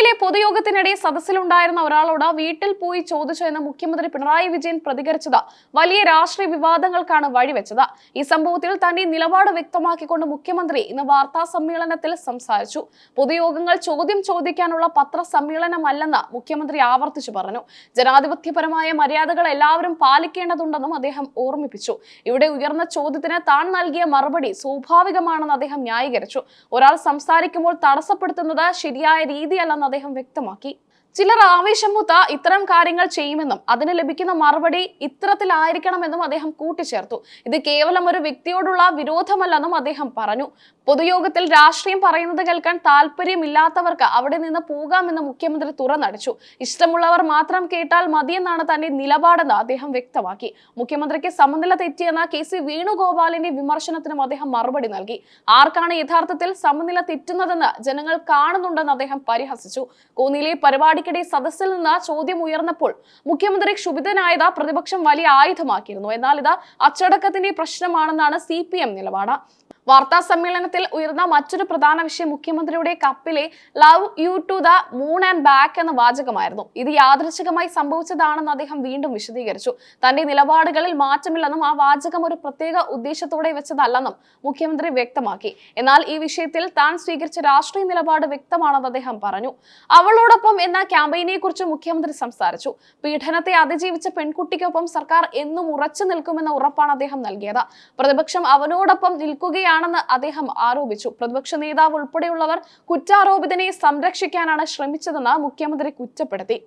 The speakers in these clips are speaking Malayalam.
കോന്നിയിലെ പൊതുയോഗത്തിനിടെ സദസ്സിലുണ്ടായിരുന്ന ഒരാളോട് വീട്ടിൽ പോയി ചോദിച്ചു എന്ന് മുഖ്യമന്ത്രി പിണറായി വിജയൻ പ്രതികരിച്ചത് വലിയ രാഷ്ട്രീയ വിവാദങ്ങൾക്കാണ് വഴിവെച്ചത്. ഈ സംഭവത്തിൽ തന്റെ നിലപാട് വ്യക്തമാക്കിക്കൊണ്ട് മുഖ്യമന്ത്രി ഇന്ന് വാർത്താ സമ്മേളനത്തിൽ സംസാരിച്ചു. പൊതുയോഗങ്ങൾ ചോദ്യം ചോദിക്കാനുള്ള പത്രസമ്മേളനമല്ലെന്ന് മുഖ്യമന്ത്രി ആവർത്തിച്ചു പറഞ്ഞു. ജനാധിപത്യപരമായ മര്യാദകൾ എല്ലാവരും പാലിക്കേണ്ടതുണ്ടെന്നും അദ്ദേഹം ഓർമ്മിപ്പിച്ചു. ഇവിടെ ഉയർന്ന ചോദ്യത്തിന് താൻ നൽകിയ മറുപടി സ്വാഭാവികമാണെന്ന് അദ്ദേഹം ന്യായീകരിച്ചു. ഒരാൾ സംസാരിക്കുമ്പോൾ തടസ്സപ്പെടുത്തുന്നത് ശരിയായ രീതിയല്ലെന്ന് അദ്ദേഹം വ്യക്തമാക്കി. ചിലർ ആവേശമൂത്ത ഇത്തരം കാര്യങ്ങൾ ചെയ്യുമെന്നും അതിന് ലഭിക്കുന്ന മറുപടി ഇത്തരത്തിലായിരിക്കണമെന്നും അദ്ദേഹം കൂട്ടിച്ചേർത്തു. ഇത് കേവലം ഒരു വ്യക്തിയോടുള്ള വിരോധമല്ലെന്നും അദ്ദേഹം പറഞ്ഞു. പൊതുയോഗത്തിൽ രാഷ്ട്രീയം പറയുന്നത് കേൾക്കാൻ താല്പര്യമില്ലാത്തവർക്ക് അവിടെ നിന്ന് പോകാമെന്ന് മുഖ്യമന്ത്രി തുറന്നടിച്ചു. ഇഷ്ടമുള്ളവർ മാത്രം കേട്ടാൽ മതിയെന്നാണ് തന്റെ നിലപാടെന്ന് അദ്ദേഹം വ്യക്തമാക്കി. മുഖ്യമന്ത്രിക്ക് സമനില തെറ്റിയെന്ന KC വേണുഗോപാലിന്റെ വിമർശനത്തിനും അദ്ദേഹം മറുപടി നൽകി. ആർക്കാണ് യഥാർത്ഥത്തിൽ സമനില തെറ്റുന്നതെന്ന് ജനങ്ങൾ കാണുന്നുണ്ടെന്ന് അദ്ദേഹം പരിഹസിച്ചു. കോന്നിയിലെ പരിപാടിക്കിടെ സദസ്സിൽ നിന്ന് ചോദ്യം ഉയർന്നപ്പോൾ മുഖ്യമന്ത്രി ക്ഷുഭിതനായത് പ്രതിപക്ഷം വലിയ ആയുധമാക്കിയിരുന്നു. എന്നാൽ ഇത് അച്ചടക്കത്തിന്റെ പ്രശ്നമാണെന്നാണ് CPM നിലപാട്. വാർത്താ സമ്മേളനത്തിൽ ഉയർന്ന മറ്റൊരു പ്രധാന വിഷയം മുഖ്യമന്ത്രിയുടെ കപ്പിലെ love you to the moon and back എന്ന വാചകമായിരുന്നു. ഇത് യാദൃച്ഛികമായി സംഭവിച്ചതാണെന്ന് അദ്ദേഹം വീണ്ടും വിശദീകരിച്ചു. തന്റെ നിലപാടുകളിൽ മാറ്റമില്ലെന്നും ആ വാചകം ഒരു പ്രത്യേക ഉദ്ദേശത്തോടെ വെച്ചതല്ലെന്നും മുഖ്യമന്ത്രി വ്യക്തമാക്കി. എന്നാൽ ഈ വിഷയത്തിൽ താൻ സ്വീകരിച്ച രാഷ്ട്രീയ നിലപാട് വ്യക്തമാണെന്ന് അദ്ദേഹം പറഞ്ഞു. അവളോടൊപ്പം എന്ന ക്യാമ്പയിനെ കുറിച്ച് മുഖ്യമന്ത്രി സംസാരിച്ചു. പീഡനത്തെ അതിജീവിച്ച പെൺകുട്ടിക്കൊപ്പം സർക്കാർ എന്നും ഉറച്ചു നിൽക്കുമെന്ന ഉറപ്പാണ് അദ്ദേഹം നൽകിയത്. പ്രതിപക്ഷം അവനോടൊപ്പം നിൽക്കുകയാണെന്ന് അദ്ദേഹം ആരോപിച്ചു. പ്രതിപക്ഷ നേതാവ് ഉൾപ്പെടെയുള്ളവർ കുറ്റാരോപിതനെ സംരക്ഷിക്കാനാണ് ശ്രമിച്ചതെന്ന് മുഖ്യമന്ത്രി കുറ്റപ്പെടുത്തി.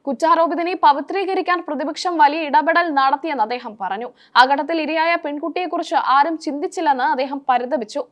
കുറ്റാരോപിതനെ പവിത്രീകരിക്കാൻ പ്രതിപക്ഷം വലിയ ഇടപെടൽ നടത്തിയെന്ന് അദ്ദേഹം പറഞ്ഞു. ആ ഘട്ടത്തിൽ ഇരയായ പെൺകുട്ടിയെക്കുറിച്ച് ആരും ചിന്തിച്ചില്ലെന്ന് അദ്ദേഹം പരിതപിച്ചു.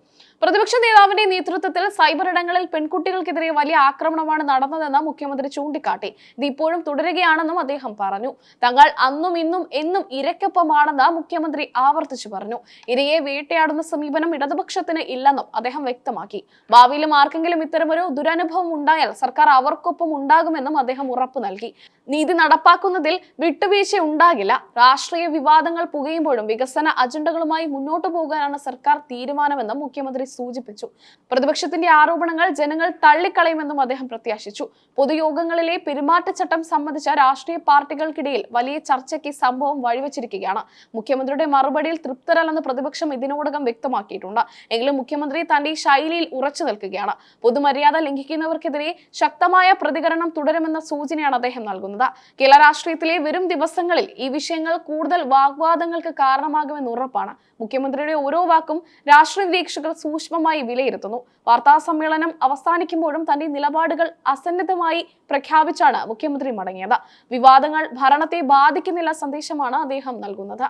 പ്രതിപക്ഷ നേതാവിന്റെ നേതൃത്വത്തിൽ സൈബർ ഇടങ്ങളിൽ പെൺകുട്ടികൾക്കെതിരെ വലിയ ആക്രമണമാണ് നടന്നതെന്ന് മുഖ്യമന്ത്രി ചൂണ്ടിക്കാട്ടി. ഇത് ഇപ്പോഴും തുടരുകയാണെന്നും അദ്ദേഹം പറഞ്ഞു. തങ്ങൾ അന്നും ഇന്നും എന്നും ഇരയ്ക്കൊപ്പമാണെന്ന് മുഖ്യമന്ത്രി ആവർത്തിച്ചു പറഞ്ഞു. ഇരയെ വേട്ടയാടുന്ന സമീപനം ഇടതുപക്ഷത്തിന് ഇല്ലെന്നും അദ്ദേഹം വ്യക്തമാക്കി. ഭാവിയിലും ആർക്കെങ്കിലും ഇത്തരമൊരു ദുരനുഭവം ഉണ്ടായാൽ സർക്കാർ അവർക്കൊപ്പം ഉണ്ടാകുമെന്നും അദ്ദേഹം ഉറപ്പു നൽകി. നീതി നടപ്പാക്കുന്നതിൽ വിട്ടുവീഴ്ച ഉണ്ടാകില്ല. രാഷ്ട്രീയ വിവാദങ്ങൾ പുകയുമ്പോഴും വികസന അജണ്ടകളുമായി മുന്നോട്ടു പോകാനാണ് സർക്കാർ തീരുമാനമെന്നും മുഖ്യമന്ത്രി സൂചിപ്പിച്ചു. പ്രതിപക്ഷത്തിന്റെ ആരോപണങ്ങൾ ജനങ്ങൾ തള്ളിക്കളയുമെന്നും അദ്ദേഹം പ്രത്യാശിച്ചു. പൊതുയോഗങ്ങളിലെ പെരുമാറ്റച്ചട്ടം സംബന്ധിച്ച രാഷ്ട്രീയ പാർട്ടികൾക്കിടയിൽ വലിയ ചർച്ചയ്ക്ക് സംഭവം വഴിവെച്ചിരിക്കുകയാണ്. മുഖ്യമന്ത്രിയുടെ മറുപടിയിൽ തൃപ്തരല്ലെന്ന് പ്രതിപക്ഷം ഇതിനോടകം വ്യക്തമാക്കിയിട്ടുണ്ട്. എങ്കിലും മുഖ്യമന്ത്രി തന്റെ ശൈലിയിൽ ഉറച്ചു നിൽക്കുകയാണ്. പൊതുമര്യാദ ലംഘിക്കുന്നവർക്കെതിരെ ശക്തമായ പ്രതികരണം തുടരുമെന്ന സൂചനയാണ് അദ്ദേഹം നൽകുന്നത്. കേരള രാഷ്ട്രീയത്തിലെ വരും ദിവസങ്ങളിൽ ഈ വിഷയങ്ങൾ കൂടുതൽ വാഗ്വാദങ്ങൾക്ക് കാരണമാകുമെന്ന് ഉറപ്പാണ്. മുഖ്യമന്ത്രിയുടെ ഓരോ വാക്കും രാഷ്ട്രീയ നിരീക്ഷകർ സൂക്ഷ്മമായി വിലയിരുത്തുന്നു. വാർത്താ സമ്മേളനം അവസാനിക്കുമ്പോഴും തന്റെ നിലപാടുകൾ അസന്നിഗ്ധമായി പ്രഖ്യാപിച്ചാണ് മുഖ്യമന്ത്രി മടങ്ങിയത്. വിവാദങ്ങൾ ഭരണത്തെ ബാധിക്കുന്നില്ല സന്ദേശമാണ് അദ്ദേഹം നൽകുന്നത്.